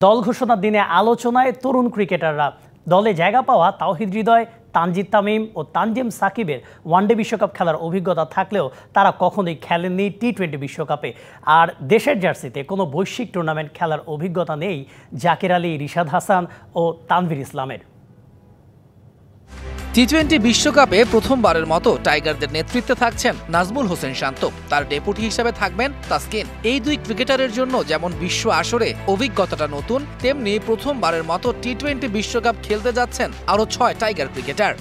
দল ঘোষণার দিনে আলোচনায় তরুণ ক্রিকেটাররা। দলে জায়গা পাওয়া তাওহিদ হৃদয়, তানজিদ তামিম ও তানজিম সাকিবের ওয়ানডে বিশ্বকাপ খেলার অভিজ্ঞতা থাকলেও তারা কখনোই খেলেননি টি-20 বিশ্বকাপে। আর দেশের জার্সিতে কোনো বৈশ্বিক টুর্নামেন্ট খেলার অভিজ্ঞতা নেই জাকির আলী, রিশাদ হাসান ও তানভীর ইসলামের। টি-20 বিশ্বকাপে প্রথমবারের মতো টাইগারদের নেতৃত্বে থাকছেন নাজমুল হোসেন শান্ত, তার ডেপুটি হিসেবে থাকবেন তাসকিন। এই দুই ক্রিকেটারের জন্য যেমন বিশ্ব আসরে অভিজ্ঞতাটা নতুন, তেমনি প্রথমবারের মতো টি-20 বিশ্বকাপ খেলতে যাচ্ছেন আরও 6 টাইগার ক্রিকেটার।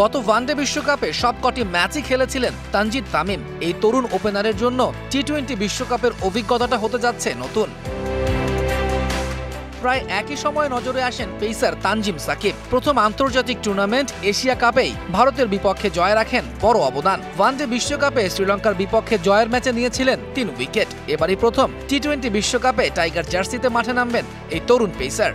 গত ওয়ানডে বিশ্বকাপে সবকটি ম্যাচই খেলেছিলেন তানজিদ তামিম। এই তরুণ ওপেনারের জন্য টি-20 বিশ্বকাপের অভিজ্ঞতাটা হতে যাচ্ছে নতুন। প্রায় একই সময়ে নজরে আসেন পেসার তানজিম সাকিব। প্রথম আন্তর্জাতিক টুর্নামেন্ট এশিয়া কাপেই ভারতের বিপক্ষে জয় রাখেন বড় অবদান। ওয়ানডে বিশ্বকাপে শ্রীলঙ্কার বিপক্ষে জয়ের ম্যাচে নিয়েছিলেন 3 উইকেট। এবারই প্রথম টি-20 বিশ্বকাপে টাইগার জার্সিতে মাঠে নামবেন এই তরুণ পেসার।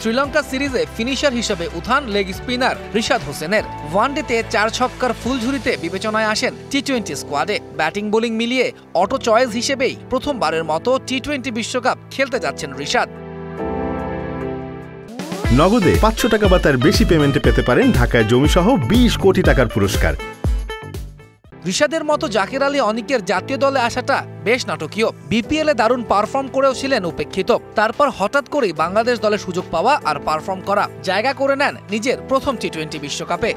শ্রীলঙ্কা সিরিজে ফিনিশার হিসেবে উঠান লেগ স্পিনার রিশাদ হোসেনের। ওয়ানডেতে 4 ছক্কার ফুলঝুরিতে বিবেচনায় আসেন টি-20 স্কোয়াডে। ব্যাটিং বোলিং মিলিয়ে অটো চয়েস হিসেবেই প্রথমবারের মতো টি-20 বিশ্বকাপ খেলতে যাচ্ছেন রিশাদ। নগদে 500 টাকা বা তার বেশি পেমেন্টে পেতে পারেন ঢাকায় জমিসহ 20 কোটি টাকার পুরস্কার। রিশাদের মতো জাকির আলী অনিকের জাতীয় দলে আসাটা বেশ নাটকীয়। বিপিএলে দারুণ পারফর্ম করেও ছিলেন উপেক্ষিত। তারপর হঠাৎ করেই বাংলাদেশ দলে সুযোগ পাওয়া আর পারফর্ম করা, জায়গা করে নেন নিজের প্রথম টি-20 বিশ্বকাপে।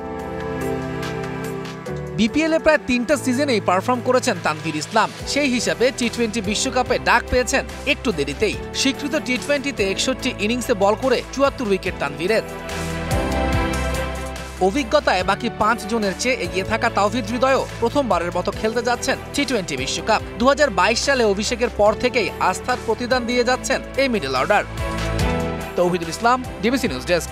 বিপিএলে প্রায় 3টা সিজনেই পারফর্ম করেছেন তানভীর ইসলাম। সেই হিসাবে টি-20 বিশ্বকাপে ডাক পেয়েছেন একটু দেরিতেই। স্বীকৃত টি-20তে 61 ইনিংসে বল করে 74 উইকেট তানভীরের। অভিজ্ঞতায় বাকি 5 জনের চেয়ে এগিয়ে থাকা তাওহিদ হৃদয়ও প্রথমবারের মতো খেলতে যাচ্ছেন টি-20 বিশ্বকাপ। 2022 সালে অভিষেকের পর থেকেই আস্থার প্রতিদান দিয়ে যাচ্ছেন এই মিডল অর্ডার। তৌহিদুল ইসলাম, ডিবিসি নিউজ ডেস্ক।